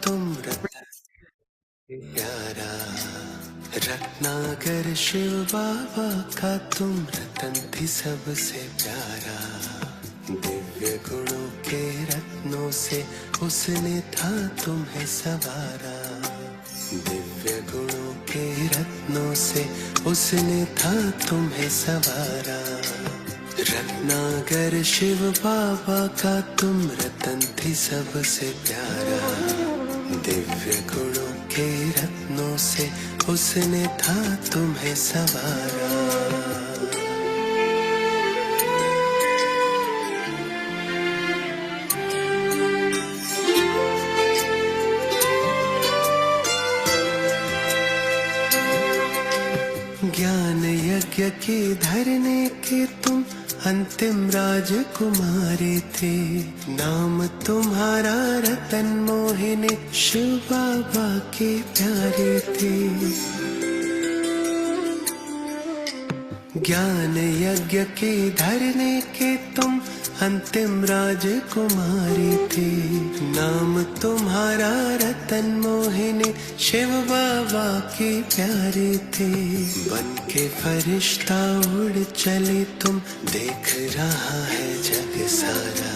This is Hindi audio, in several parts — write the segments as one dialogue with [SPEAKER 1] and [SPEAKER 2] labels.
[SPEAKER 1] तुम रतन प्यारा, रत्नाकर शिव बाबा का तुम रतन थी सबसे प्यारा। दिव्य गुणों के रत्नों से उसने था तुम्हें सवारा। दिव्य गुणों के रत्नों से उसने था तुम्हें सवारा। रत्नाकर शिव बाबा का तुम रतन थी सबसे प्यारा। दिव्य गुणों के रत्नों से उसने था तुम्हें सवारा। ज्ञान यज्ञ के धरने के तुम अंतिम राजकुमारी थे। नाम तुम्हारा रतन मोहिनी शिव बाबा के प्यारे थे। ज्ञान यज्ञ के धरने के तुम अंतिम राजकुमारी थे। नाम तुम्हारा रतन मोहिनी शिव बाबा के प्यारे थे। बन के फरिश्ता उड़ चले तुम, देख रहा है जग सारा।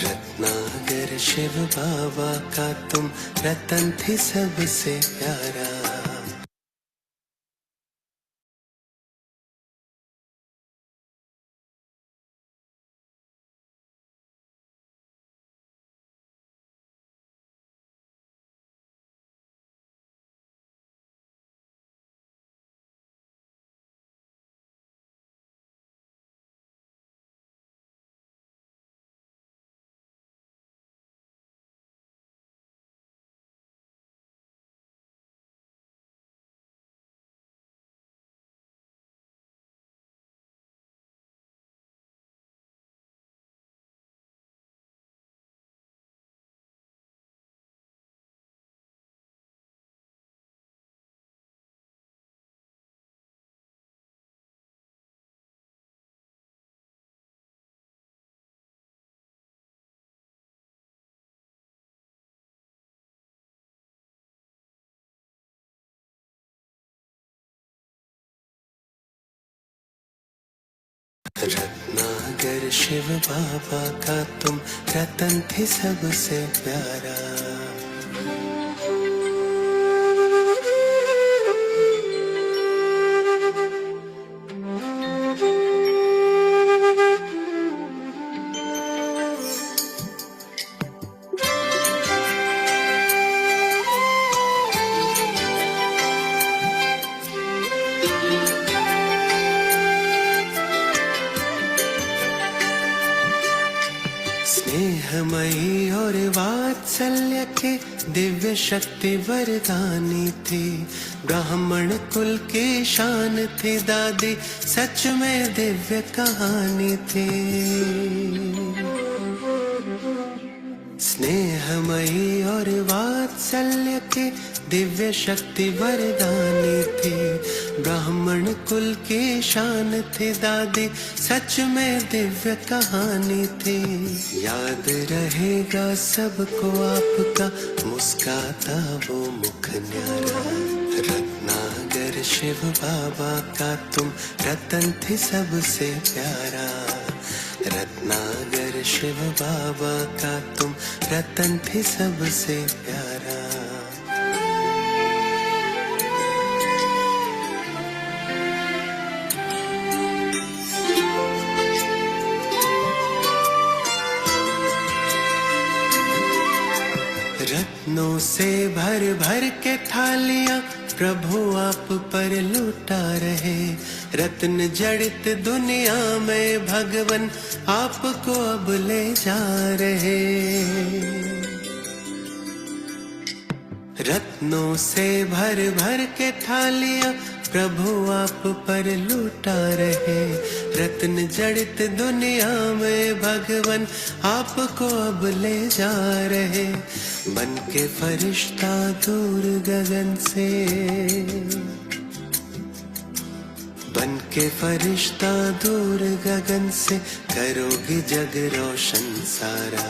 [SPEAKER 1] रत्नाकर शिव बाबा का तुम रतन थे सबसे प्यारा। रत्नाकर शिव बाबा का तुम रतन थे सबसे प्यारा। स्नेहमयी और वात्सल्य के दिव्य शक्ति वरदानी थी। ब्राह्मण कुल के शान थी दादी, सच में दिव्य कहानी थी। स्नेहमयी और वात्सल्य के दिव्य शक्ति वरदानी थी। ब्राह्मण कुल के शान थे दादी, सच में दिव्य कहानी थी। याद रहेगा सबको आपका मुस्काता वो मुख न्यारा। रत्नाकर शिव बाबा का तुम रतन थे सबसे प्यारा। रत्नाकर शिव बाबा का तुम रतन थे सबसे प्यारा। रत्नों से भर भर के थालियां प्रभु आप पर लुटा रहे। रत्न जड़ित दुनिया में भगवन आपको अब ले जा रहे। रत्नों से भर भर के थालियां प्रभु आप पर लुटा रहे। रत्न जड़ित दुनिया में भगवन आपको अब ले जा रहे। बन के फरिश्ता दूर गगन से, बन के फरिश्ता दूर गगन से करोगे जग रोशन सारा।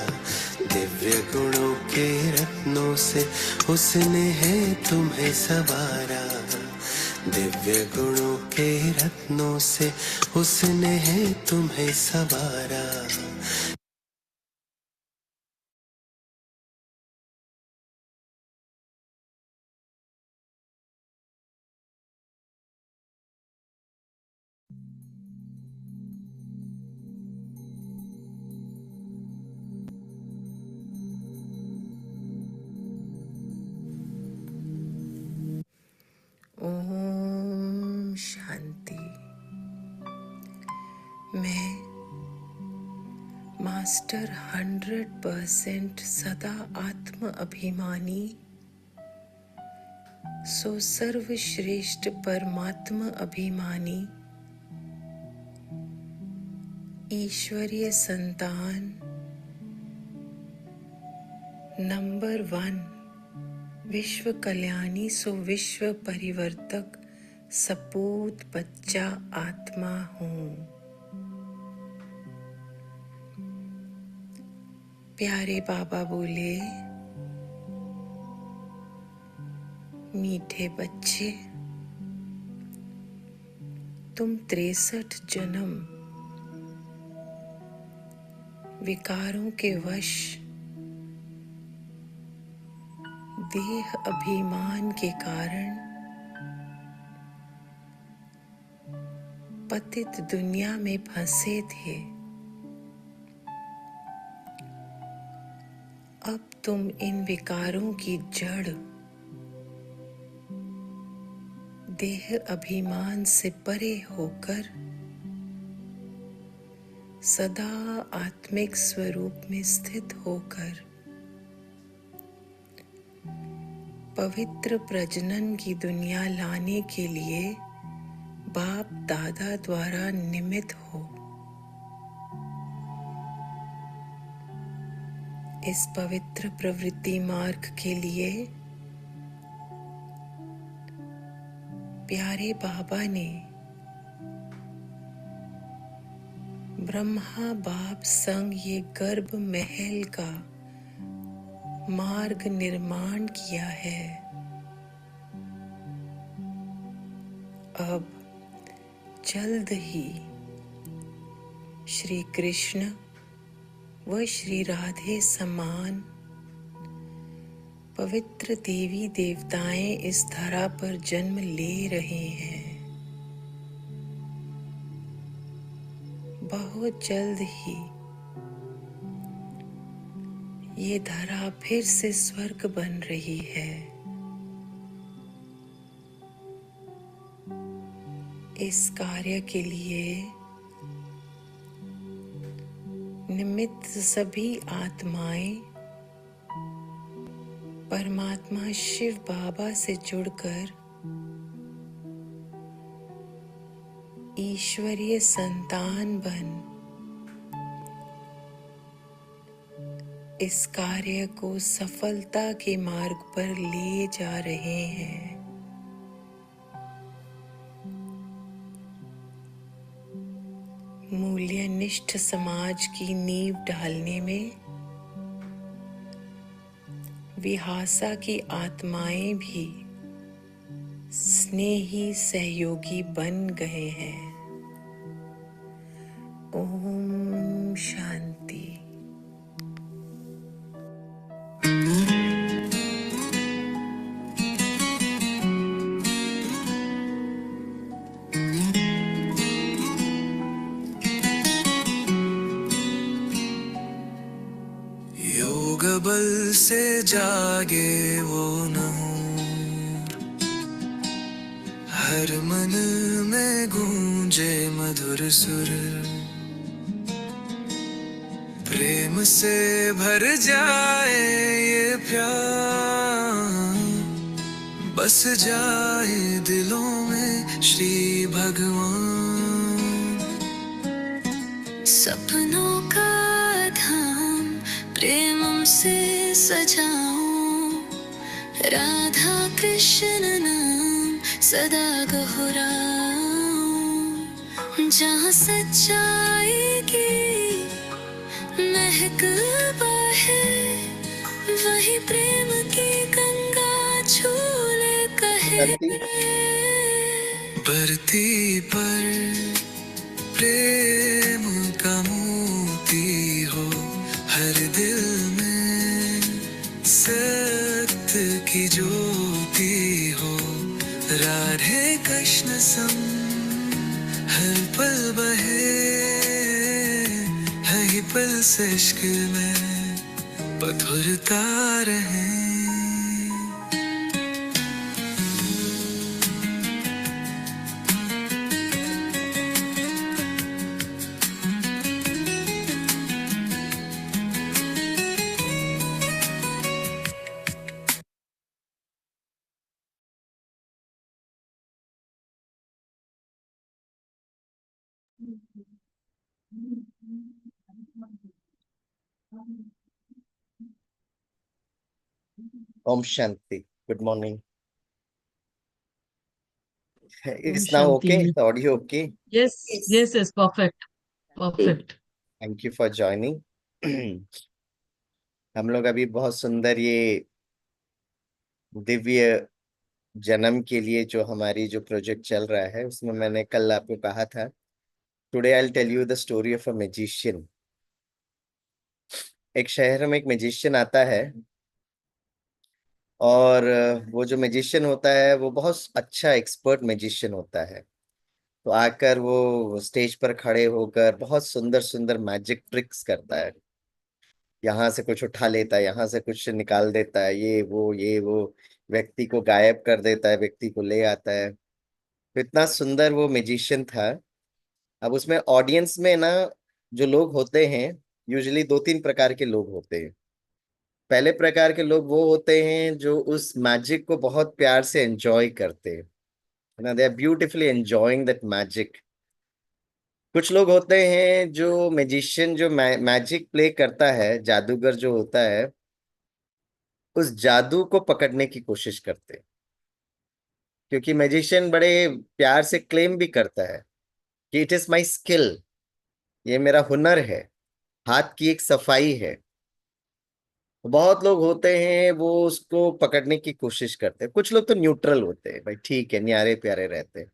[SPEAKER 1] दिव्य गुणों के रत्नों से उसने है तुम्हें सवारा। दिव्य गुणों के रत्नों से उसने है तुम्हें सवारा।
[SPEAKER 2] ओम शांति। मैं मास्टर 100% सदा आत्म अभिमानी सो सर्वश्रेष्ठ परमात्मा अभिमानी ईश्वरीय संतान नंबर 1 विश्व कल्याणी सो विश्व परिवर्तक सपूत बच्चा आत्मा हूँ। प्यारे बाबा बोले, मीठे बच्चे, तुम 63 जन्म विकारों के वश देह अभिमान के कारण पतित दुनिया में फंसे थे। अब तुम इन विकारों की जड़ देह अभिमान से परे होकर सदा आत्मिक स्वरूप में स्थित होकर पवित्र प्रजनन की दुनिया लाने के लिए बाप दादा द्वारा निमित्त हो। इस पवित्र प्रवृत्ति मार्ग के लिए प्यारे बाबा ने ब्रह्मा बाप संग ये गर्भ महल का मार्ग निर्माण किया है। अब जल्द ही श्री कृष्ण व श्री राधे समान पवित्र देवी देवताएं इस धरा पर जन्म ले रहे हैं। बहुत जल्द ही ये धरा फिर से स्वर्ग बन रही है। इस कार्य के लिए निमित्त सभी आत्माएं परमात्मा शिव बाबा से जुड़कर ईश्वरीय संतान बन इस कार्य को सफलता के मार्ग पर ले जा रहे हैं। मूल्यनिष्ठ समाज की नींव डालने में विहासा की आत्माएं भी स्नेही सहयोगी बन गए हैं। ओम शांति।
[SPEAKER 1] योग बल से जागे वो नूर, हर मन में गूंजे मधुर सुर, प्रेम से भर जाए ये प्यार, बस जाए दिलों में श्री भगवान।
[SPEAKER 3] सपनों का धाम प्रेम से सजाऊं, राधा कृष्ण नाम सदा दोहराऊं, जहाँ सच्चाई की महक बहे वही प्रेम की गंगा झूले कहे
[SPEAKER 4] शांति।
[SPEAKER 1] बरती पर प्रेम का मोती हो, हर दिल में सत्य की ज्योति हो, राधे कृष्ण सम हर पल बहे, हर पल से इश्क में पथुरता रहे।
[SPEAKER 4] ओम शांति। Good morning.
[SPEAKER 5] Om
[SPEAKER 4] Is now okay?
[SPEAKER 5] Shanti.
[SPEAKER 4] The audio okay?
[SPEAKER 5] Yes, perfect. Perfect.
[SPEAKER 4] Thank you for joining. हम लोग अभी बहुत सुंदर ये दिव्य जन्म के लिए जो हमारी जो प्रोजेक्ट चल रहा है, उसमें मैंने कल आपको कहा था, today I will tell you the story of a magician. एक शहर में एक मैजिशियन आता है, और वो जो मैजिशियन होता है वो बहुत अच्छा एक्सपर्ट मैजिशियन होता है। तो आकर वो स्टेज पर खड़े होकर बहुत सुंदर सुंदर मैजिक ट्रिक्स करता है। यहाँ से कुछ उठा लेता है, यहाँ से कुछ निकाल देता है, ये वो व्यक्ति को गायब कर देता है, व्यक्ति को ले आता है। तो इतना सुंदर वो मैजिशियन था। अब उसमें ऑडियंस में ना जो लोग होते हैं, यूजुअली दो तीन प्रकार के लोग होते हैं। पहले प्रकार के लोग वो होते हैं जो उस मैजिक को बहुत प्यार से एंजॉय करते हैं, है ना, they are beautifully enjoying that magic. कुछ लोग होते हैं जो मैजिशियन जो मैजिक प्ले करता है, जादूगर जो होता है, उस जादू को पकड़ने की कोशिश करते हैं। क्योंकि मैजिशियन बड़े प्यार से क्लेम भी करता है कि इट इज माई स्किल, ये मेरा हुनर है, हाथ की एक सफाई है। बहुत लोग होते हैं वो उसको पकड़ने की कोशिश करते हैं। कुछ लोग तो न्यूट्रल होते हैं, भाई ठीक है, न्यारे प्यारे रहते हैं,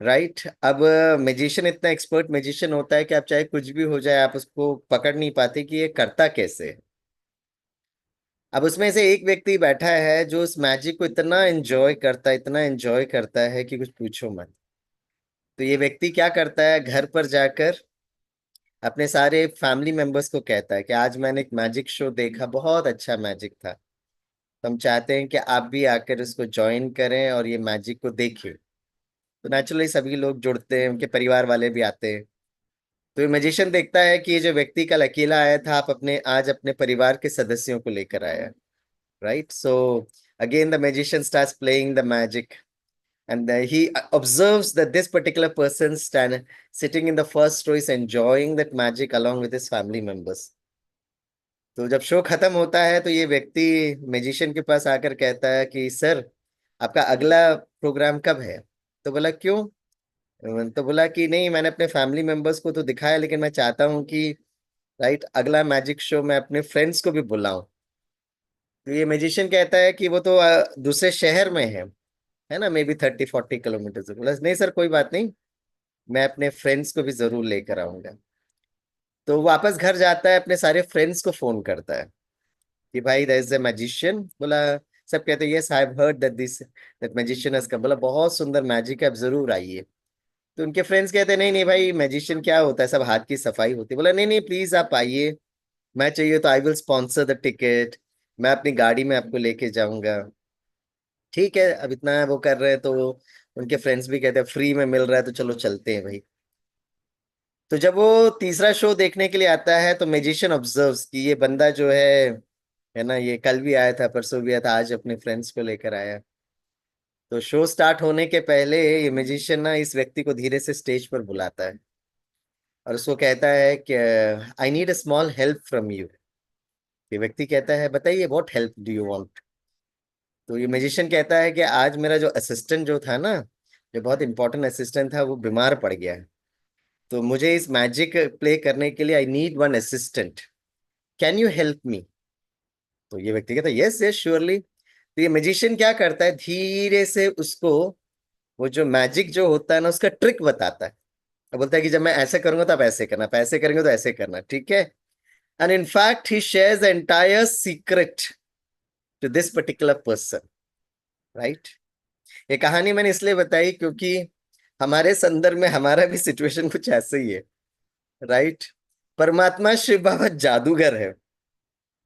[SPEAKER 4] राइट। अब मैजिशियन इतना एक्सपर्ट मैजिशियन होता है कि आप चाहे कुछ भी हो जाए, आप उसको पकड़ नहीं पाते कि ये करता कैसे है। अब उसमें से एक व्यक्ति बैठा है जो उस मैजिक को इतना एंजॉय करता है, इतना एंजॉय करता है कि कुछ पूछो मत। तो ये व्यक्ति क्या करता है, घर पर जाकर अपने सारे फैमिली मेंबर्स को कहता है कि आज मैंने एक मैजिक शो देखा, बहुत अच्छा मैजिक था, तो हम चाहते हैं कि आप भी आकर इसको ज्वाइन करें और ये मैजिक को देखें। तो नेचुरली सभी लोग जुड़ते हैं, उनके परिवार वाले भी आते हैं। तो ये मैजिशियन देखता है कि ये जो व्यक्ति कल अकेला आया था, आप अपने आज अपने परिवार के सदस्यों को लेकर आया, right? So again, the magician starts playing the magic, and he observes that this particular person sitting in the first row is enjoying that magic along with his family members. तो जब शो खत्म होता है तो ये व्यक्ति मैजिशियन के पास आकर कहता है कि सर, आपका अगला प्रोग्राम कब है? तो बोला क्यों? तो बोला कि नहीं, मैंने अपने फैमिली मेंबर्स को तो दिखाया, लेकिन मैं चाहता हूँ कि राइट अगला मैजिक शो मैं अपने फ्रेंड्स को भी बुलाऊं। तो ये मैजिशियन कहता है कि वो तो दूसरे शहर में है ना, मे बी 30-40 किलोमीटर से। बोला नहीं सर, कोई बात नहीं, मैं अपने फ्रेंड्स को भी जरूर लेकर आऊंगा। तो वापस घर जाता है, अपने सारे फ्रेंड्स को फोन करता है कि भाई देयर इज अ मैजिशियन। बोला, सब कहते हैं yes I have heard that magician has come. बोला बहुत सुंदर मैजिक है, आप जरूर आइए। तो उनके फ्रेंड्स कहते हैं नहीं नहीं भाई, मैजिशियन क्या होता है, सब हाथ की सफाई होती है। बोला नहीं नहीं प्लीज आप आइए, मैं चाहिए तो I will sponsor the ticket, मैं अपनी गाड़ी में आपको लेके जाऊंगा। ठीक है, अब इतना वो कर रहे हैं तो उनके फ्रेंड्स भी कहते हैं फ्री में मिल रहा है तो चलो चलते हैं भाई। तो जब वो तीसरा शो देखने के लिए आता है तो मैजिशियन ऑब्जर्व्स कि ये बंदा जो है ना, ये कल भी आया था, परसों भी आया था, आज अपने फ्रेंड्स को लेकर आया। तो शो स्टार्ट होने के पहले ये मैजिशियन ना इस व्यक्ति को धीरे से स्टेज पर बुलाता है और उसको कहता है कि I need a small help from you. ये व्यक्ति कहता है बताइए, what help do you want? तो ये मैजिशियन कहता है कि आज मेरा जो असिस्टेंट जो था ना, जो बहुत इंपॉर्टेंट असिस्टेंट था, वो बीमार पड़ गया है, तो मुझे इस मैजिक प्ले करने के लिए I need one assistant, can you help me? तो ये व्यक्ति कहता है यस यस श्योरली। तो ये मैजिशियन क्या करता है, धीरे से उसको वो जो मैजिक जो होता है ना उसका ट्रिक बताता है। तो बोलता है कि जब मैं ऐसे करूंगा तो आप ऐसे करना, आप ऐसे करेंगे तो ऐसे करना, ठीक है। And in fact he shares the entire secret to this particular person, right. ये कहानी मैंने इसलिए बताई क्योंकि हमारे संदर्भ में हमारा भी सिचुएशन कुछ ऐसे ही है, राइट। परमात्मा शिव बाबा जादूगर है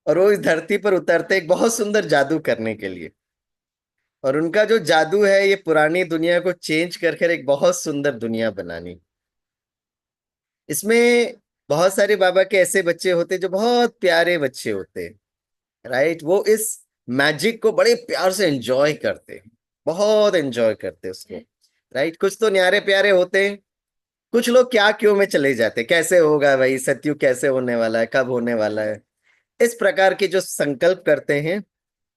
[SPEAKER 4] और वो इस धरती पर उतरते एक बहुत सुंदर जादू करने के लिए, और उनका जो जादू है ये पुरानी दुनिया को चेंज कर कर एक बहुत सुंदर दुनिया बनानी। इसमें बहुत सारे बाबा के ऐसे बच्चे होते जो बहुत प्यारे बच्चे होते, राइट। वो इस मैजिक को बड़े प्यार से एंजॉय करते, बहुत एंजॉय करते उसको, राइट। कुछ तो न्यारे प्यारे होते, कुछ लोग क्या क्यों में चले जाते, कैसे होगा भाई, सत्युग कैसे होने वाला है, कब होने वाला है, इस प्रकार के जो संकल्प करते हैं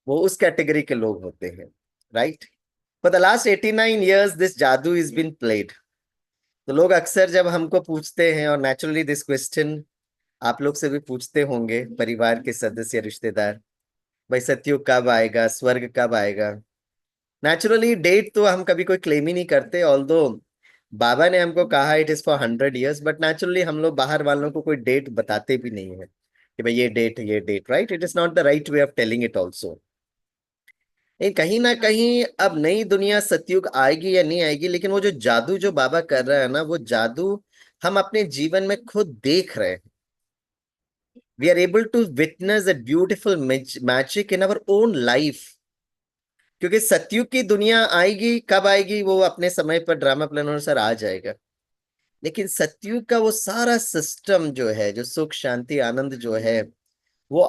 [SPEAKER 4] वो उस कैटेगरी के लोग होते हैं, right. For the last 89 years this जादू इज बीन प्लेड। तो लोग अक्सर जब हमको पूछते हैं, और नेचुरली दिस क्वेश्चन आप लोग से भी पूछते होंगे परिवार के सदस्य रिश्तेदार, भाई सत्युग कब आएगा, स्वर्ग कब आएगा। नेचुरली डेट तो हम कभी कोई क्लेम ही नहीं करते, ऑल्दो बाबा ने हमको कहा it is for 100 years, but naturally हम लोग बाहर वालों को कोई डेट बताते भी नहीं है कि भाई ये date, right. It is not the right way of telling it also. कहीं ना कहीं अब नई दुनिया सतयुग आएगी या नहीं आएगी, लेकिन वो जो जादू जो बाबा कर रहा है ना, वो जादू हम अपने जीवन में खुद देख रहे हैं। We are able to witness a beautiful magic in our own life. क्योंकि सतयुग की दुनिया आएगी, कब आएगी वो अपने समय पर ड्रामा प्लान अनुसार आ जाएगा, लेकिन सतयुग का वो सारा सिस्टम जो है, जो सुख शांति आनंद जो है, वो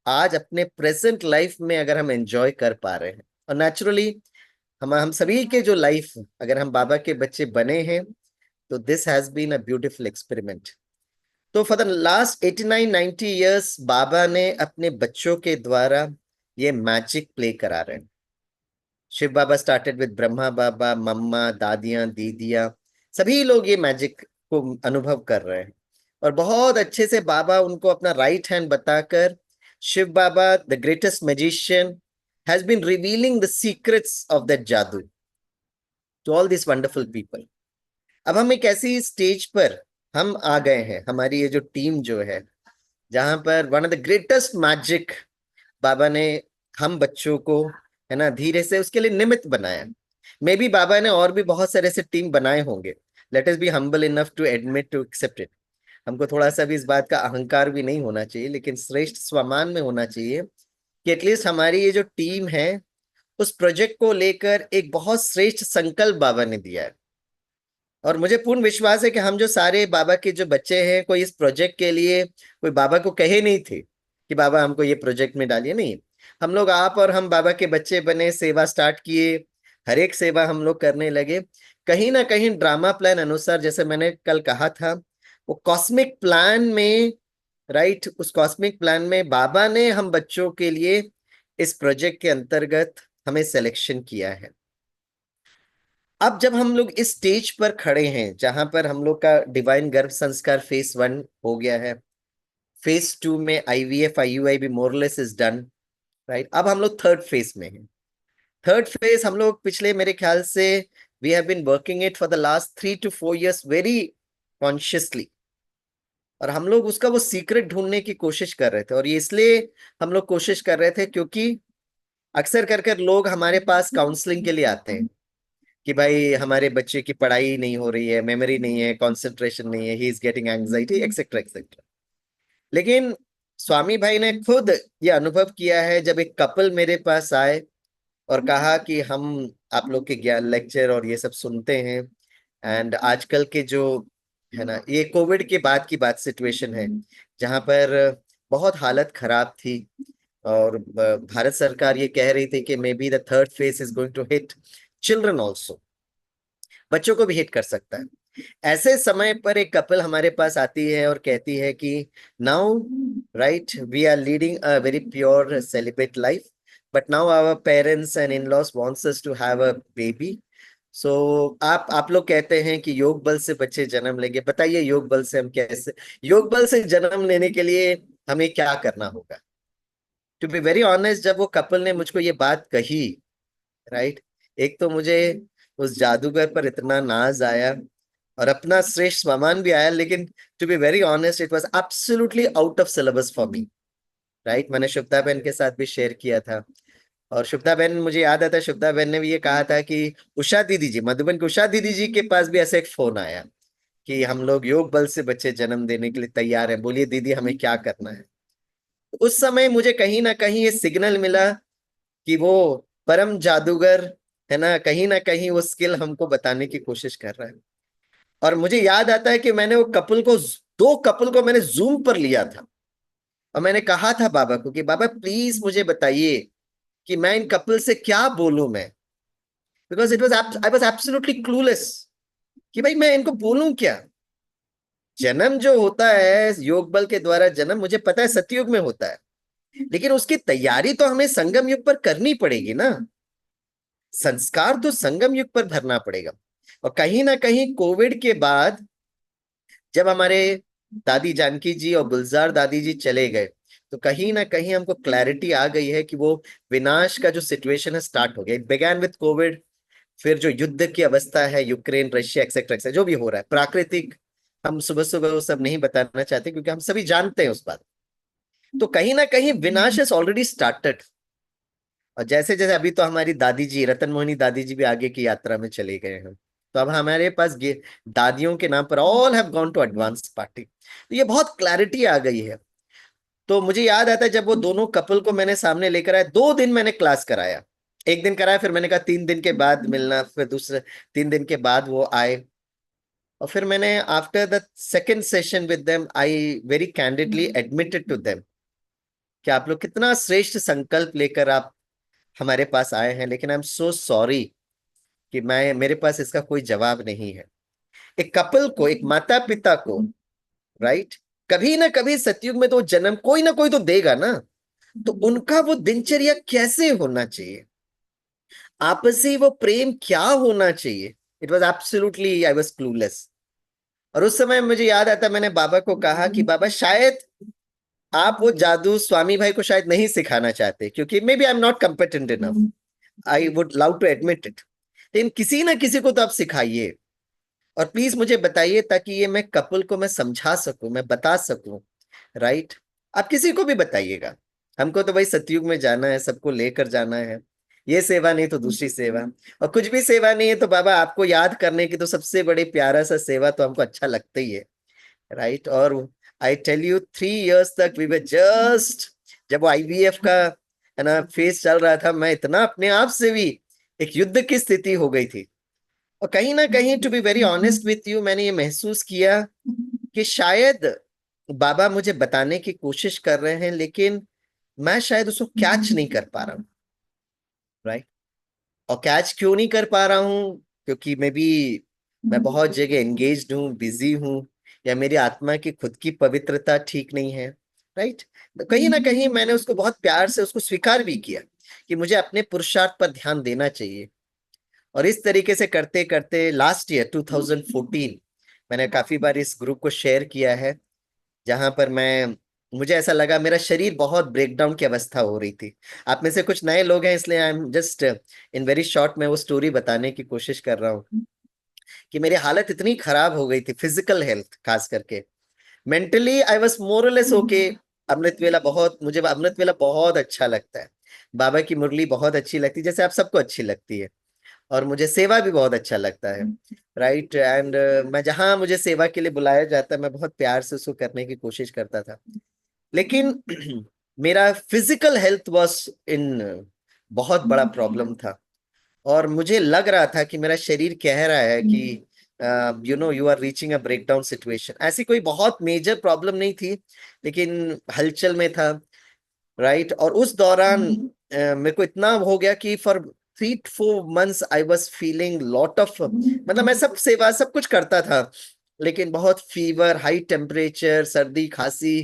[SPEAKER 4] आज अपने प्रेजेंट लाइफ में अगर हम एंजॉय कर पा रहे हैं, और नेचुरली हम सभी के जो लाइफ, अगर हम बाबा के बच्चे बने हैं, तो this has been a beautiful experiment. तो फॉर द लास्ट 89-90 years बाबा ने अपने बच्चों के द्वारा ये मैजिक प्ले करा रहे हैं। शिव बाबा स्टार्टेड विद ब्रह्मा बाबा, मम्मा, दादियां, दीदियां, सभी लोग ये मैजिक को अनुभव कर रहे हैं, और बहुत अच्छे से बाबा उनको अपना राइट हैंड बताकर, Shiv Baba the greatest magician has been revealing the secrets of that जादू to all this wonderful people. अब हम एक ऐसी स्टेज पर हम आ गए हैं, हमारी ये जो टीम जो है, जहां पर one of the greatest magic Baba ने हम बच्चों को, है ना, धीरे से उसके लिए निमित्त बनाया। मे बी बाबा ने और भी बहुत सारे ऐसे टीम बनाए होंगे, let us be humble enough to admit to accept it. हमको थोड़ा सा भी इस बात का अहंकार भी नहीं होना चाहिए, लेकिन श्रेष्ठ स्वमान में होना चाहिए कि एटलीस्ट हमारी ये जो टीम है उस प्रोजेक्ट को लेकर एक बहुत श्रेष्ठ संकल्प बाबा ने दिया है। और मुझे पूर्ण विश्वास है कि हम जो सारे बाबा के जो बच्चे हैं, कोई इस प्रोजेक्ट के लिए कोई बाबा को कहे नहीं थे कि बाबा हमको ये प्रोजेक्ट में डालिए, नहीं। हम लोग, आप और हम बाबा के बच्चे बने, सेवा स्टार्ट किए, हर एक सेवा हम लोग करने लगे, कहीं ना कहीं ड्रामा प्लान अनुसार, जैसे मैंने कल कहा था, वो कॉस्मिक प्लान में, राइट, उस कॉस्मिक प्लान में बाबा ने हम बच्चों के लिए इस प्रोजेक्ट के अंतर्गत हमें सिलेक्शन किया है। अब जब हम लोग इस स्टेज पर खड़े हैं जहां पर हम लोग का डिवाइन गर्भ संस्कार फेज 1 हो गया है, फेज 2 में आईवीएफ आईयूआई भी मोरलेस इज डन, राइट। अब हम लोग थर्ड फेज में हैं। थर्ड फेज हम लोग पिछले, मेरे ख्याल से we have been working it for the last 3 to 4 years very consciously, और हम लोग उसका वो सीक्रेट ढूंढने की कोशिश कर रहे थे। और ये इसलिए हम लोग कोशिश कर रहे थे क्योंकि अक्सर कर कर लोग हमारे पास काउंसलिंग के लिए आते हैं कि भाई हमारे बच्चे की पढ़ाई नहीं हो रही है, मेमोरी नहीं है, कंसंट्रेशन नहीं है, he is getting anxiety, etcetera etcetera. लेकिन स्वामी भाई ने खुद ये अनुभव किया है, जब एक कपल मेरे पास आए और कहा कि हम आप लोग के ज्ञान लेक्चर और ये सब सुनते हैं, एंड आजकल के जो, है ना, ये कोविड के बाद की बात सिचुएशन है जहां पर बहुत हालत खराब थी, और भारत सरकार ये कह रही थी कि maybe the third phase is going to hit children also, बच्चों को भी हिट कर सकता है। ऐसे समय पर एक कपल हमारे पास आती है और कहती है कि now, right, we are leading a very pure celebrate life, but now our parents and in laws wants us to have a baby. So आप लोग कहते हैं कि योग बल से बच्चे जन्म लेंगे, बताइए योग बल से हम कैसे, योग बल से जन्म लेने के लिए हमें क्या करना होगा। टू बी वेरी ऑनेस्ट, जब वो कपल ने मुझको ये बात कही, राइट, एक तो मुझे उस जादूगर पर इतना नाज आया और अपना श्रेष्ठ सामान भी आया, लेकिन to be very honest it was absolutely out of syllabus for me, right. मैंने शुभदा बहन के साथ भी शेयर किया था, और शुभदा बहन, मुझे याद आता है शुभदा बहन ने भी ये कहा था कि उषा दीदी जी, मधुबन की उषा दीदी जी के पास भी ऐसे एक फोन आया कि हम लोग योग बल से बच्चे जन्म देने के लिए तैयार हैं, बोलिए दीदी हमें क्या करना है। उस समय मुझे कहीं ना कहीं ये सिग्नल मिला कि वो परम जादूगर है ना कहीं वो स्किल हमको बताने की कोशिश कर रहा है। और मुझे याद आता है कि मैंने वो कपल को, दो कपल को मैंने जूम पर लिया था और मैंने कहा था बाबा को कि बाबा प्लीज मुझे बताइए कि मैं इन कपल से क्या बोलूं मैं, because it was I was absolutely clueless कि भाई मैं इनको बोलूं क्या। जन्म जो होता है योग बल के द्वारा, जन्म मुझे पता है सतयुग में होता है, लेकिन उसकी तैयारी तो हमें संगम युग पर करनी पड़ेगी ना, संस्कार तो संगम युग पर भरना पड़ेगा। और कहीं ना कहीं कोविड के बाद जब हमारे दादी जानकी जी और गुलजार दादी जी चले गए, तो कहीं ना कहीं हमको क्लैरिटी आ गई है कि वो विनाश का जो सिचुएशन है स्टार्ट हो गया। इट बिगैन विद कोविड, फिर जो युद्ध की अवस्था है यूक्रेन रशिया एक्सेट्रा एक्सेट्रा जो भी हो रहा है प्राकृतिक, हम सुबह सुबह वो सब नहीं बताना चाहते क्योंकि हम सभी जानते हैं उस बात। तो कहीं ना कहीं विनाश इज ऑलरेडी स्टार्टेड। और जैसे जैसे अभी तो हमारी दादी जी, रतन मोहिनी दादी जी भी आगे की यात्रा में चले गए हैं, तो अब हमारे पास दादियों के नाम पर all have gone to advance party, तो ये बहुत क्लैरिटी आ गई है। तो मुझे याद आता है जब वो दोनों कपल को मैंने सामने लेकर आया, 2 दिन मैंने क्लास कराया, एक दिन कराया, फिर मैंने कहा 3 दिन के बाद मिलना, फिर दूसरे 3 दिन के बाद वो आए। और फिर मैंने after the second session with them I very candidly admitted to them कि आप लोग कितना श्रेष्ठ संकल्प लेकर आप हमारे पास आए हैं, लेकिन आई एम सो सॉरी कि मैं, मेरे पास इसका कोई जवाब नहीं है। एक कपल को, एक माता पिता को, राइट, कभी ना कभी सतयुग में तो जन्म कोई ना कोई तो देगा ना, तो उनका वो दिनचर्या कैसे होना चाहिए, आपसी वो प्रेम क्या होना चाहिए, it was absolutely, I was clueless. और उस समय मुझे याद आता, मैंने बाबा को कहा कि बाबा शायद आप वो जादू स्वामी भाई को शायद नहीं सिखाना चाहते, क्योंकि maybe I am not competent enough, I would love to admit it, लेकिन किसी ना किसी को तो आप सिखाइए और प्लीज मुझे बताइए ताकि ये मैं कपल को मैं समझा सकूं, मैं बता सकूं, राइट। आप किसी को भी बताइएगा, हमको तो भाई सतयुग में जाना है, सबको लेकर जाना है, ये सेवा नहीं तो दूसरी सेवा, और कुछ भी सेवा नहीं है तो बाबा आपको याद करने की तो सबसे बड़ी प्यारा सा सेवा तो हमको अच्छा लगता ही है, राइट। और आई टेल यू 3 इयर्स तक वी वर जस्ट, जब वो आईवीएफ का है ना फेस चल रहा था, मैं इतना अपने आप से भी एक युद्ध की स्थिति हो गई थी। और कहीं ना कहीं to be very honest with you, मैंने ये महसूस किया कि शायद बाबा मुझे बताने की कोशिश कर रहे हैं, लेकिन मैं शायद उसको कैच नहीं कर पा रहा हूँ, राइट। और कैच क्यों नहीं कर पा रहा हूँ, क्योंकि मैं बहुत जगह एंगेज्ड हूँ, बिजी हूँ, या मेरी आत्मा की खुद की पवित्रता ठीक नहीं है, राइट। कहीं ना कहीं मैंने उसको बहुत प्यार से उसको स्वीकार भी किया कि मुझे अपने पुरुषार्थ पर ध्यान देना चाहिए। और इस तरीके से करते करते लास्ट ईयर 2014 मैंने काफी बार इस ग्रुप को शेयर किया है, जहां पर मुझे ऐसा लगा मेरा शरीर बहुत ब्रेकडाउन की अवस्था हो रही थी। आप में से कुछ नए लोग हैं, इसलिए I am just in very short में वो स्टोरी बताने की कोशिश कर रहा हूँ कि मेरी हालत इतनी खराब हो गई थी, फिजिकल हेल्थ खास करके, मेंटली आई वॉज मोरलेस ओके। अमृत वेला बहुत, मुझे अमृत वेला बहुत अच्छा लगता है, बाबा की मुरली बहुत अच्छी लगती है, जैसे आप सबको अच्छी लगती है, और मुझे सेवा भी बहुत अच्छा लगता है, राइट। एंड मैं जहां मुझे सेवा के लिए बुलाया जाता है, मैं बहुत प्यार से उसको करने की कोशिश करता था, लेकिन मेरा फिजिकल हेल्थ वॉज इन बहुत बड़ा प्रॉब्लम था। और मुझे लग रहा था कि मेरा शरीर कह रहा है कि you are reaching a breakdown situation. ऐसी कोई बहुत मेजर प्रॉब्लम नहीं थी, लेकिन हलचल में था, राइट। और उस दौरान मेरे को इतना हो गया कि for 3 to 4 months I was feeling lot of, मतलब मैं सब सेवा सब कुछ करता था, लेकिन बहुत फीवर, हाई टेम्परेचर, सर्दी खांसी।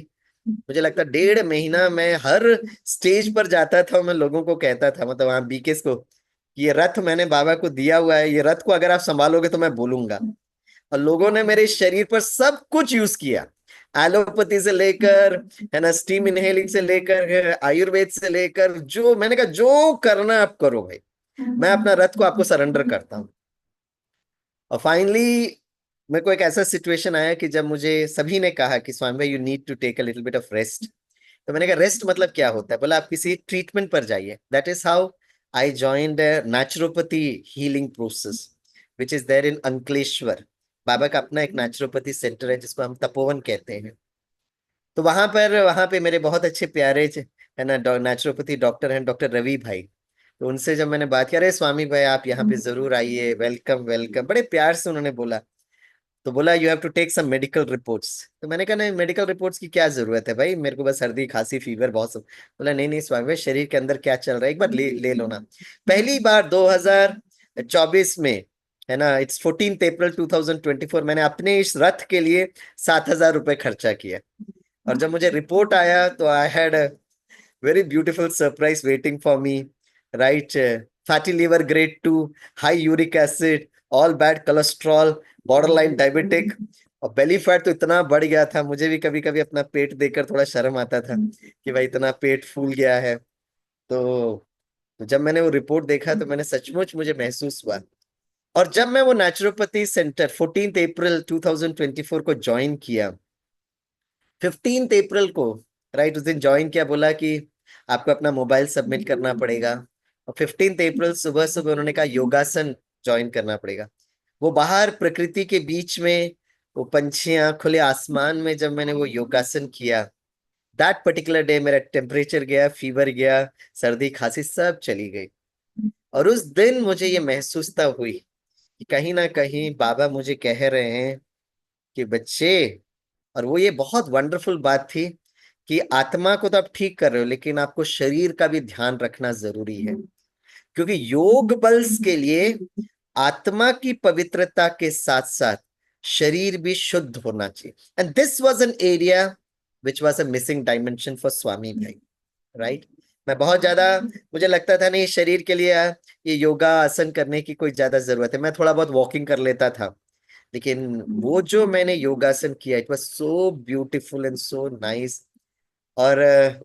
[SPEAKER 4] मुझे लगता 1.5 महीना मैं हर स्टेज पर जाता था, मैं लोगों को कहता था, मतलब वहां बीकेस को, कि ये रथ मैंने बाबा को दिया हुआ है, ये रथ को अगर आप संभालोगे तो मैं बोलूंगा। और लोगों ने मेरे शरीर पर सब कुछ यूज किया, एलोपैथी से लेकर, है ना, स्टीम इनहेलिंग से लेकर, आयुर्वेद से लेकर, जो मैंने कहा जो करना आप करो भाई, मैं अपना रथ को आपको सरेंडर करता हूँ। और फाइनली मेरे को एक ऐसा सिचुएशन आया कि जब मुझे सभी ने कहा कि स्वामी भाई you need to take a little bit of rest, तो मैंने कहा रेस्ट मतलब क्या होता है? बोला आप किसी ट्रीटमेंट पर जाइए। That is how I joined naturopathy healing process which is there in Ankleshwar. बाबा का अपना एक नेचुरोपैथी सेंटर है जिसको हम तपोवन कहते हैं। तो वहां पे मेरे बहुत अच्छे प्यारे है ना नेचुरोपैथी डॉक्टर हैं, डॉक्टर रवि भाई। तो उनसे जब मैंने बात किया, अरे स्वामी भाई आप यहाँ पे जरूर आइए, वेलकम वेलकम, बड़े प्यार से उन्होंने बोला। तो बोला you have to take some medical reports. तो मैंने कहा नहीं, मेडिकल रिपोर्ट्स की क्या जरूरत है भाई, मेरे को बस सर्दी खांसी फीवर बहुत सब। बोला नहीं नहीं स्वामी भाई, शरीर के अंदर क्या चल रहा है एक बार ले लो ना। पहली बार 2024 में, है ना, इट्स 14 अप्रैल 2024, मैंने अपने इस रथ के लिए 7,000 रुपये खर्चा किया। और जब मुझे रिपोर्ट आया तो I had a very beautiful surprise waiting for me, right? Fatty liver grade 2, high uric acid, all bad cholesterol, borderline diabetic, और बेली फैट तो इतना बढ़ गया था, मुझे भी कभी कभी अपना पेट देखकर थोड़ा शर्म आता था कि भाई इतना पेट फूल गया है। तो जब मैंने वो रिपोर्ट देखा तो मैंने सचमुच मुझे महसूस हुआ। और जब मैं वो नेचुरोपैथी सेंटर 14 अप्रैल 2024 को ज्वाइन किया, 15 अप्रैल को, राइट, उस दिन ज्वाइन किया, बोला कि आपको अपना मोबाइल सबमिट करना पड़ेगा। और 15 अप्रैल सुबह सुबह उन्होंने कहा योगासन ज्वाइन करना पड़ेगा। वो बाहर प्रकृति के बीच में, वो पंछियां, खुले आसमान में, जब मैंने वो योगासन किया, दैट पर्टिकुलर डे मेरा टेम्परेचर गया, फीवर गया, सर्दी खांसी सब चली गई। और उस दिन मुझे ये महसूसता हुई कि कहीं ना कहीं बाबा मुझे कह रहे हैं कि बच्चे, और वो ये बहुत वंडरफुल बात थी कि आत्मा को तो आप ठीक कर रहे हो लेकिन आपको शरीर का भी ध्यान रखना जरूरी है, क्योंकि योग बल्स के लिए आत्मा की पवित्रता के साथ साथ शरीर भी शुद्ध होना चाहिए। And this was an area which was a missing dimension for Swami Bhai, right? मैं बहुत ज्यादा, मुझे लगता था नहीं शरीर के लिए ये योगा आसन करने की कोई ज्यादा जरूरत है, मैं थोड़ा बहुत वॉकिंग कर लेता था, लेकिन वो जो मैंने योगासन किया, it was so beautiful and so nice. और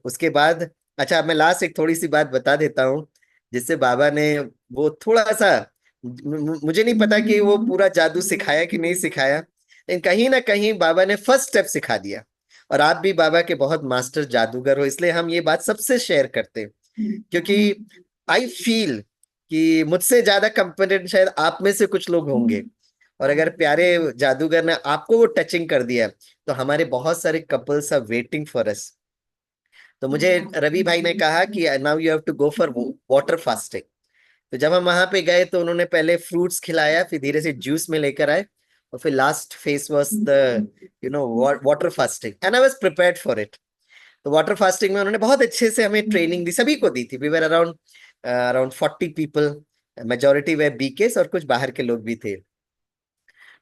[SPEAKER 4] उसके बाद, अच्छा मैं लास्ट एक थोड़ी सी बात बता देता हूँ जिससे बाबा ने वो थोड़ा सा, मुझे नहीं पता कि वो पूरा जादू सिखाया कि नहीं सिखाया, लेकिन कहीं ना कहीं बाबा ने फर्स्ट स्टेप सिखा दिया। और आप भी बाबा के बहुत मास्टर जादूगर हो, इसलिए हम ये बात सबसे शेयर करते हैं, क्योंकि आई फील कि मुझसे ज्यादा कॉम्पिटेंट शायद आप में से कुछ लोग होंगे। और अगर प्यारे जादूगर ने आपको वो टचिंग कर दिया, तो हमारे बहुत सारे couples are waiting for us. तो मुझे रवि भाई ने कहा कि now you have to go for water fasting. तो जब हम वहां पे गए तो उन्होंने पहले फ्रूट्स खिलाया, फिर धीरे से जूस में लेकर आए, और फिर last phase was the water fasting, and I was prepared for it. तो वाटर फास्टिंग में उन्होंने बहुत अच्छे से हमें ट्रेनिंग दी, सभी को दी थी। We were around around 40 people, majority were BKs और कुछ बाहर के लोग भी थे।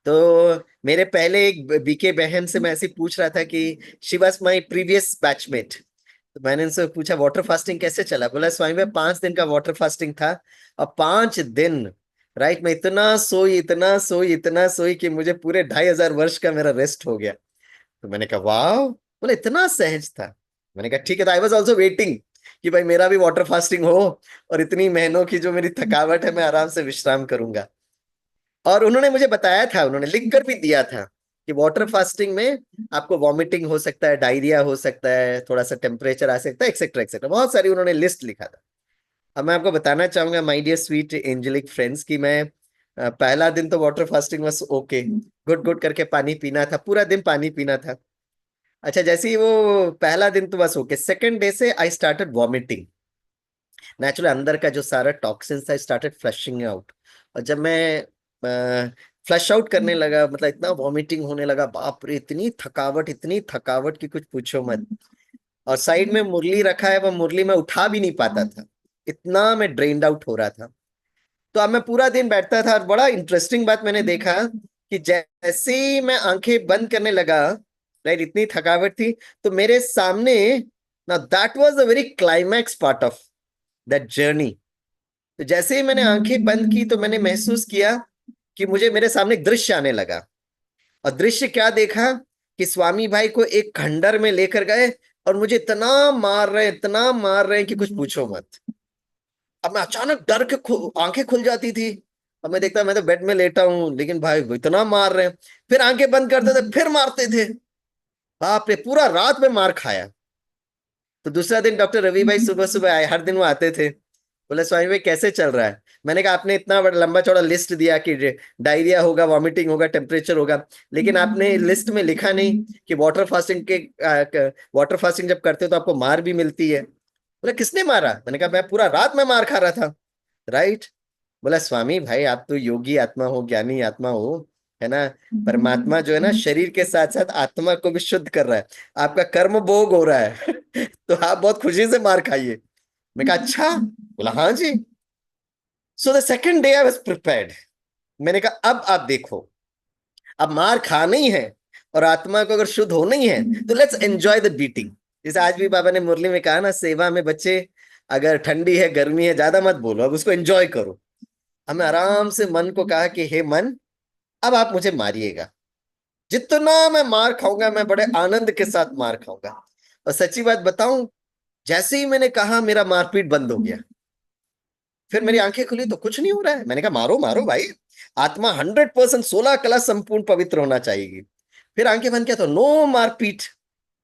[SPEAKER 4] तो मेरे पहले एक बीके बहन से मैं ऐसे ही पूछ रहा था कि she was my previous batchmate. तो मैंने उनसे पूछा वाटर फास्टिंग कैसे चला? बोला स्वामी भाई 5 दिन का वाटर फास्टिंग था, और 5 दिन, राइट, मैं इतना सोई इतना सोई इतना सोई कि मुझे पूरे 2,500 वर्ष का मेरा रेस्ट हो गया। तो मैंने कहा वाह, बोला इतना सहज था। मैंने कहा ठीक है, तो आई वॉज ऑल्सो वेटिंग कि भाई मेरा भी वाटर फास्टिंग हो, और इतनी महीनों की जो मेरी थकावट है मैं आराम से विश्राम करूंगा। और उन्होंने मुझे बताया था, उन्होंने लिख कर भी दिया था कि वाटर फास्टिंग में आपको वॉमिटिंग हो सकता है, डायरिया हो सकता है, थोड़ा सा टेम्परेचर आ सकता है, एक्सेट्रा एक्सेट्रा, बहुत सारी उन्होंने लिस्ट लिखा था। अब मैं आपको बताना चाहूंगा my dear sweet angelic friends कि मैं पहला दिन तो वाटर फास्टिंग बस ओके, गुड गुड करके पानी पीना था, पूरा दिन पानी पीना था। अच्छा जैसे ही वो पहला दिन तो बस ओके, सेकेंड डे से आई स्टार्टेड वॉमिटिंग। नेचुरली अंदर का जो सारा टॉक्सिन था स्टार्टेड फ्लशिंग आउट। और जब मैं फ्लश आउट करने लगा, मतलब इतना वॉमिटिंग होने लगा, बाप रे, इतनी थकावट कि कुछ पूछो मत। और साइड में मुरली रखा है, वो मुरली में उठा भी नहीं पाता था, इतना मैं ड्रेन्ड आउट हो रहा था। तो अब मैं पूरा दिन बैठता था, और बड़ा इंटरेस्टिंग बात मैंने देखा कि जैसे ही मैं आंखें बंद करने लगा, राइट, इतनी थकावट थी, तो मेरे सामने, ना that was a very climax part of that journey. तो जैसे ही मैंने आंखें बंद की तो मैंने महसूस किया कि मुझे मेरे सामने एक दृश्य आने लगा। और दृश्य क्या देखा कि स्वामी भाई को एक खंडर में लेकर गए और मुझे इतना मार रहे हैं कि कुछ पूछो मत। अब मैं अचानक डर के आंखें खुल जाती थी। अब मैं देखता मैं तो बेड में लेटा हूं, लेकिन भाई वो इतना मार रहे हैं। फिर आंखें बंद करते थे, फिर मारते थे। बाप रे, पूरा रात में मार खाया। तो दूसरा दिन डॉक्टर रवि भाई सुबह सुबह आए, हर दिन वो आते थे। बोले स्वामी भाई कैसे चल रहा है? मैंने कहा आपने इतना बड़ा लंबा चौड़ा लिस्ट दिया कि डायरिया होगा, वॉमिटिंग होगा, टेम्परेचर होगा, लेकिन आपने लिस्ट में लिखा नहीं कि वाटर फास्टिंग जब करते हो तो आपको मार भी मिलती है। बोले किसने मारा? मैंने कहा मैं पूरा रात में मार खा रहा था। राइट। बोला स्वामी भाई आप तो योगी आत्मा हो, ज्ञानी आत्मा हो, है ना। परमात्मा जो है ना शरीर के साथ साथ आत्मा को भी शुद्ध कर रहा है, आपका कर्म भोग हो रहा है तो आप बहुत खुशी से मार खाइए। मैं कहा अच्छा? बोला हाँ जी। So the second day I was prepared. मैंने कहा अब आप देखो, अब मार खाना ही है और आत्मा को अगर शुद्ध होना ही है तो लेट्स एंजॉय द बीटिंग। जैसे आज भी बाबा ने मुरली में कहा ना, सेवा में बच्चे अगर ठंडी है गर्मी है ज्यादा मत बोलो, अब उसको एंजॉय करो। हमें आराम से मन को कहा कि हे मन, अब आप मुझे मारिएगा, जितना मैं मार खाऊंगा मैं बड़े आनंद के साथ मार खाऊंगा। और सच्ची बात बताऊं, जैसे ही मैंने कहा मेरा मारपीट बंद हो गया। फिर मेरी आंखें खुली तो कुछ नहीं हो रहा है। मैंने कहा मारो मारो भाई, आत्मा 100% 16 कला संपूर्ण पवित्र होना चाहिए। फिर आंखें बंद किया तो नो मारपीट,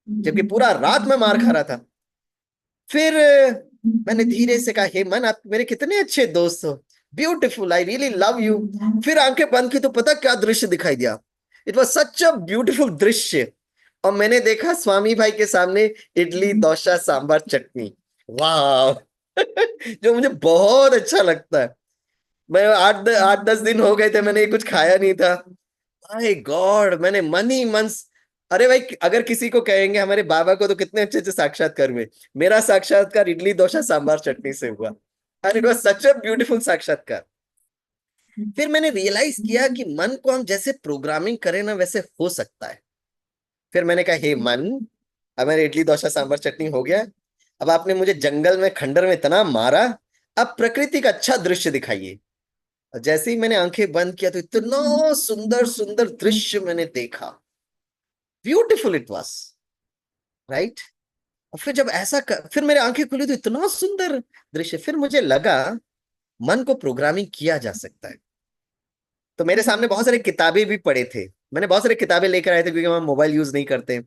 [SPEAKER 4] जबकि पूरा रात में मार खा रहा था। फिर मैंने धीरे से कहा हे मन, आप मेरे कितने अच्छे दोस्त हो, beautiful, I really love you. फिर आंखें बंद की तो पता क्या दृश्य दिखाई दिया। It was such a beautiful दृश्य। और मैंने देखा स्वामी भाई के सामने इडली डोसा सांभर चटनी। वाह जो मुझे बहुत अच्छा लगता है। मैं 8-10 दिन हो गए थे मैंने ये कुछ खाया नहीं था। माय गॉड, मैंने मन ही मन। अरे भाई अगर किसी को कहेंगे हमारे बाबा को तो कितने अच्छे अच्छे साक्षात्कार हुए, मेरा साक्षात्कार इडली डोसा सांभर चटनी से हुआ। And it was such a beautiful साक्षात्कार। फिर मैंने रियलाइज किया कि मन को हम जैसे प्रोग्रामिंग करें ना वैसे हो सकता है। फिर मैंने कहा हे मन, अब मेरा इडली डोसा सांभर चटनी हो गया, अब आपने मुझे जंगल में खंडर में इतना मारा, अब प्रकृति का अच्छा दृश्य दिखाइए। और जैसे ही मैंने आंखें बंद किया तो इतना सुंदर सुंदर दृश्य मैंने देखा, ब्यूटीफुल इट वाज। राइट। और फिर जब फिर मेरी आंखें खुली तो इतना सुंदर दृश्य। फिर मुझे लगा मन को प्रोग्रामिंग किया जा सकता है। तो मेरे सामने बहुत सारी किताबें भी पड़े थे, मैंने बहुत सारी किताबें लेकर आए थे क्योंकि हम मोबाइल यूज नहीं करते।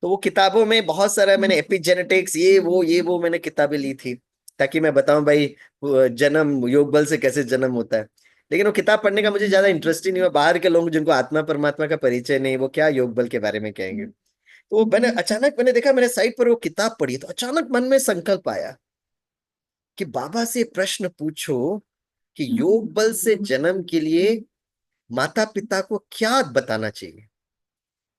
[SPEAKER 4] तो वो किताबों में बहुत सारा मैंने एपिजेनेटिक्स ये वो मैंने किताबें ली थी, ताकि मैं बताऊं भाई जन्म योग बल से कैसे जन्म होता है। लेकिन वो किताब पढ़ने का मुझे ज्यादा इंटरेस्ट ही नहीं हुआ। बाहर के लोग जिनको आत्मा परमात्मा का परिचय नहीं, वो क्या योग बल के बारे में कहेंगे। तो मैंने देखा मेरे साइड पर वो किताब पढ़ी, तो अचानक मन में संकल्प आया कि बाबा से प्रश्न पूछो कि योग बल से जन्म के लिए माता पिता को क्या बताना चाहिए।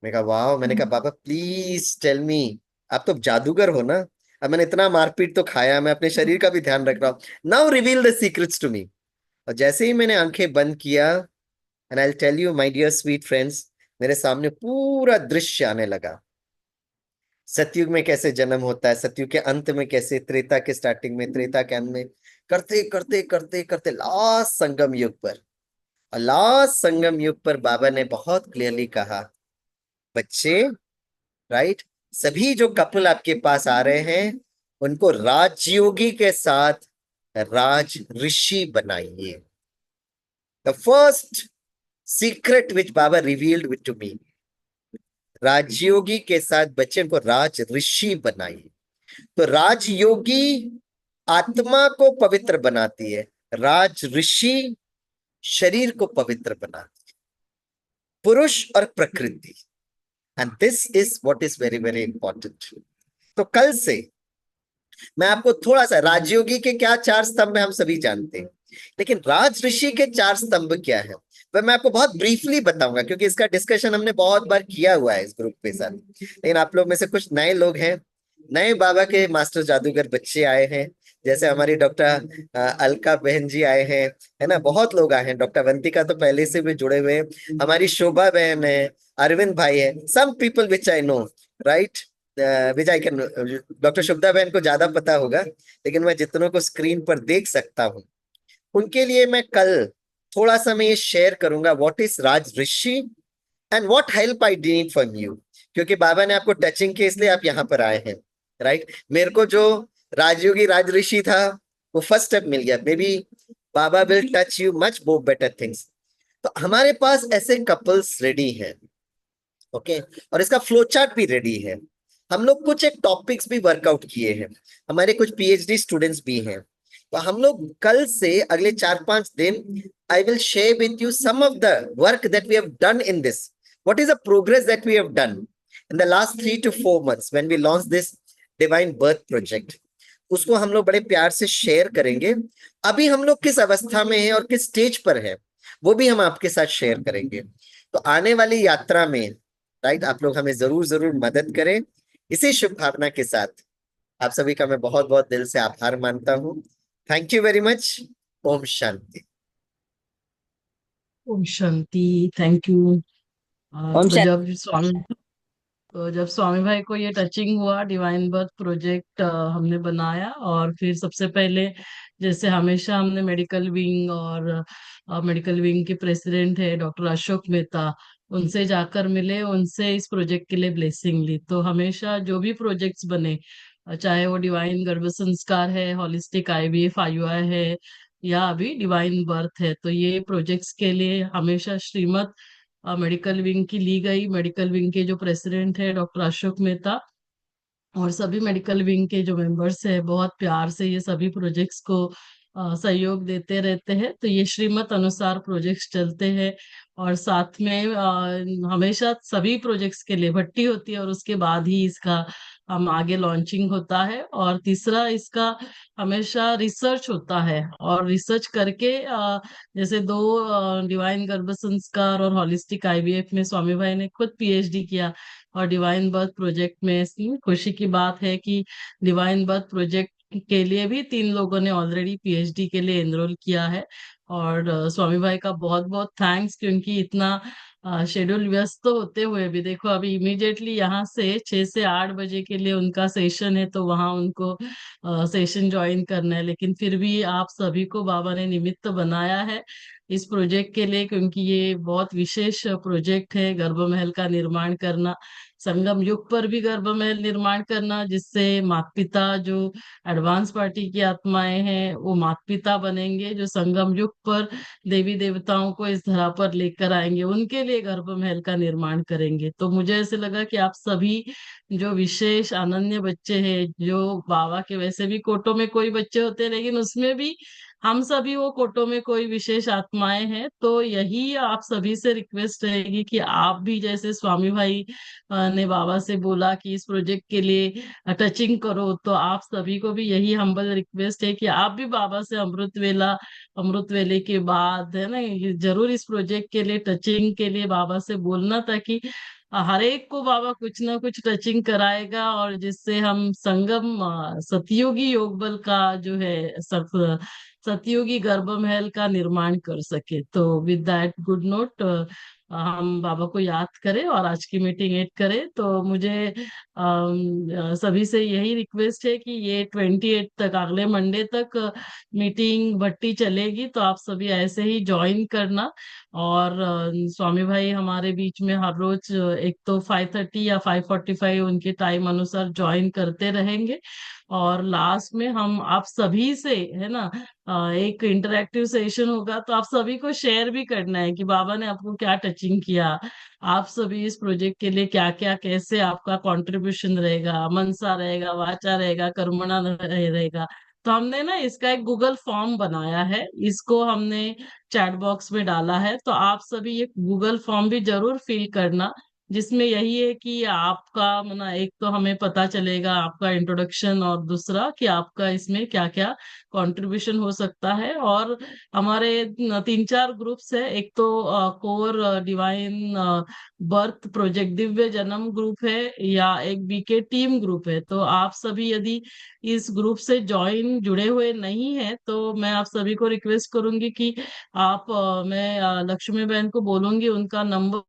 [SPEAKER 4] मैं कहा वाह। मैंने कहा बाबा प्लीज टेल मी, आप तो जादूगर हो ना। अब मैंने इतना मारपीट तो खाया, मैं अपने शरीर का भी ध्यान रख रहा हूं। Now reveal the secrets to me. और जैसे ही मैंने आंखें बंद किया, and I will tell you my dear sweet friends, मेरे सामने पूरा दृश्य आने लगा। सतयुग में कैसे जन्म होता है, सतयुग के अंत में कैसे, त्रेता के स्टार्टिंग में, त्रेता के अंत में, करते करते करते करते लास्ट संगम युग पर। और लास्ट संगम युग पर बाबा ने बहुत क्लियरली कहा, बच्चे, राइट, सभी जो कपल आपके पास आ रहे हैं उनको राजयोगी के साथ राज ऋषि बनाइए। The first secret which Baba revealed with to me, राजयोगी के साथ बच्चे को राज ऋषि बनाइए। तो राजयोगी आत्मा को पवित्र बनाती है, राज ऋषि शरीर को पवित्र बनाती है, पुरुष और प्रकृति। And this is what is very very important. तो कल से मैं आपको थोड़ा सा, राजयोगी के क्या 4 स्तंभ है हम सभी जानते हैं, लेकिन राज ऋषि के 4 स्तंभ क्या है वह मैं आपको बहुत ब्रीफली बताऊंगा, क्योंकि इसका डिस्कशन हमने बहुत बार किया हुआ है इस ग्रुप के साथ। लेकिन आप लोग में से कुछ नए लोग हैं, नए बाबा के मास्टर जादूगर बच्चे आए हैं, जैसे हमारी डॉक्टर अलका बहन जी आए हैं, है ना, बहुत लोग आए हैं। डॉक्टर वंतिका तो पहले से भी जुड़े हुए हैं, हमारी शोभा बहन है, अरविंद भाई है, some people which I know, right, Vijay can. Doctor Shubhada बहन को ज्यादा पता होगा, लेकिन मैं जितनों को स्क्रीन पर देख सकता हूँ उनके लिए मैं कल थोड़ा सा मैं ये शेयर करूंगा what is Raj Rishi and what help I need from you. क्योंकि बाबा ने आपको टचिंग किया इसलिए आप यहाँ पर आए हैं, राइट। मेरे को जो राजयोगी राजऋषि था वो फर्स्ट स्टेप मिल गया, may be Baba will touch you much more better things. तो हमारे पास ऐसे कपल्स रेडी हैं, ओके, और इसका फ्लो चार्ट भी रेडी है। हम लोग कुछ एक टॉपिक्स भी वर्कआउट किए हैं, हमारे कुछ पीएचडी स्टूडेंट्स भी हैं। तो हम लोग कल से अगले 4-5 दिन I will share with you some of the work that we have done in this, what is the progress that we have done in the last 3 to 4 months when we launch this divine birth project. उसको हम लोग बड़े प्यार से शेयर करेंगे। अभी हम लोग किस अवस्था में हैं और किस स्टेज पर है वो भी हम आपके साथ शेयर करेंगे। तो आने वाली यात्रा में, राइट, आप लोग हमें जरूर जरूर मदद करें। इसी शुभ भावना के साथ आप सभी का मैं बहुत बहुत दिल से आभार मानता हूँ। Thank you very much. ओम शांति।
[SPEAKER 5] ओम शांति। Thank you.
[SPEAKER 6] ओम
[SPEAKER 5] तो
[SPEAKER 6] शांति।
[SPEAKER 5] जब स्वामी भाई को ये टचिंग हुआ, डिवाइन बर्थ प्रोजेक्ट हमने बनाया, और फिर सबसे पहले जैसे हमेशा हमने मेडिकल विंग और मेडिकल विंग के प्रेसिडेंट है डॉक्टर अशोक मेहता, उनसे जाकर मिले, उनसे इस प्रोजेक्ट के लिए ब्लेसिंग ली। तो हमेशा जो भी प्रोजेक्ट्स बने, चाहे वो डिवाइन गर्भ संस्कार है, हॉलिस्टिक आईवीएफ आईयूआई है, या अभी डिवाइन बर्थ है, तो ये प्रोजेक्ट्स के लिए हमेशा श्रीमत मेडिकल विंग की ली गई। मेडिकल विंग के जो प्रेसिडेंट है डॉक्टर अशोक मेहता और सभी मेडिकल विंग के जो मेंबर्स है बहुत प्यार से ये सभी प्रोजेक्ट्स को सहयोग देते रहते हैं। तो ये श्रीमत अनुसार प्रोजेक्ट्स चलते हैं, और साथ में हमेशा सभी प्रोजेक्ट्स के लिए भट्टी होती है, और उसके बाद ही इसका हम आगे लॉन्चिंग होता है। और तीसरा, इसका हमेशा रिसर्च होता है, और रिसर्च करके जैसे दो डिवाइन गर्भ संस्कार और हॉलिस्टिक आईवीएफ में स्वामी भाई ने खुद पीएचडी किया, और डिवाइन बर्थ प्रोजेक्ट में इसमें खुशी की बात है कि डिवाइन बर्थ प्रोजेक्ट के लिए भी 3 लोगों ने ऑलरेडी पीएचडी के लिए एनरोल किया है। और स्वामी भाई का बहुत बहुत थैंक्स, क्योंकि इतना शेड्यूल व्यस्त तो होते हुए भी देखो, अभी इमीडिएटली यहाँ से 6 से 8 बजे के लिए उनका सेशन है, तो वहाँ उनको सेशन ज्वाइन करना है, लेकिन फिर भी आप सभी को बाबा ने निमित्त बनाया है इस प्रोजेक्ट के लिए, क्योंकि ये बहुत विशेष प्रोजेक्ट है, गर्भ महल का निर्माण करना, संगम युग पर भी गर्भ महल निर्माण करना, जिससे माता पिता जो एडवांस पार्टी की आत्माएं हैं वो माता पिता बनेंगे, जो संगम युग पर देवी देवताओं को इस धरा पर लेकर आएंगे, उनके लिए गर्भ महल का निर्माण करेंगे। तो मुझे ऐसे लगा कि आप सभी जो विशेष अनन्य बच्चे हैं, जो बाबा के वैसे भी कोटों में कोई बच्चे होते हैं, लेकिन उसमें भी हम सभी वो कोटों में कोई विशेष आत्माएं हैं, तो यही आप सभी से रिक्वेस्ट रहेगी कि आप भी जैसे स्वामी भाई ने बाबा से बोला कि इस प्रोजेक्ट के लिए टचिंग करो, तो आप सभी को भी यही हम्बल रिक्वेस्ट है कि आप भी बाबा से अमृत वेले के बाद, है ना, ये जरूर इस प्रोजेक्ट के लिए टचिंग के लिए बाबा से बोलना, ताकि हर एक को बाबा कुछ ना कुछ टचिंग कराएगा, और जिससे हम संगम सतयुगी योग बल का जो है सतयुगी गर्भ महल का निर्माण कर सके। तो विद दैट गुड नोट हम बाबा को याद करें और आज की मीटिंग एड करें। तो मुझे सभी से यही रिक्वेस्ट है कि ये 28 तक, अगले मंडे तक मीटिंग भट्टी चलेगी, तो आप सभी ऐसे ही ज्वाइन करना। और स्वामी भाई हमारे बीच में हर रोज एक तो 5:30 या 5:45 उनके टाइम अनुसार ज्वाइन करते रहेंगे, और लास्ट में हम आप सभी से, है ना, एक इंटरेक्टिव सेशन होगा, तो आप सभी को शेयर भी करना है कि बाबा ने आपको क्या टचिंग किया, आप सभी इस प्रोजेक्ट के लिए क्या क्या, कैसे आपका कंट्रीब्यूशन रहेगा, मनसा रहेगा, वाचा रहेगा, कर्मणा रहेगा। तो हमने ना इसका एक गूगल फॉर्म बनाया है, इसको हमने चैट बॉक्स में डाला है, तो आप सभी ये गूगल फॉर्म भी जरूर फिल करना, जिसमें यही है कि आपका मना, एक तो हमें पता चलेगा आपका इंट्रोडक्शन, और दूसरा कि आपका इसमें क्या क्या कंट्रीब्यूशन हो सकता है। और हमारे 3-4 ग्रुप्स है, एक तो core divine birth project Divya जन्म ग्रुप है, या एक बीके टीम ग्रुप है। तो आप सभी यदि इस ग्रुप से ज्वाइन जुड़े हुए नहीं है, तो मैं आप सभी को रिक्वेस्ट करूंगी कि आप मैं लक्ष्मी बहन को बोलूंगी उनका नंबर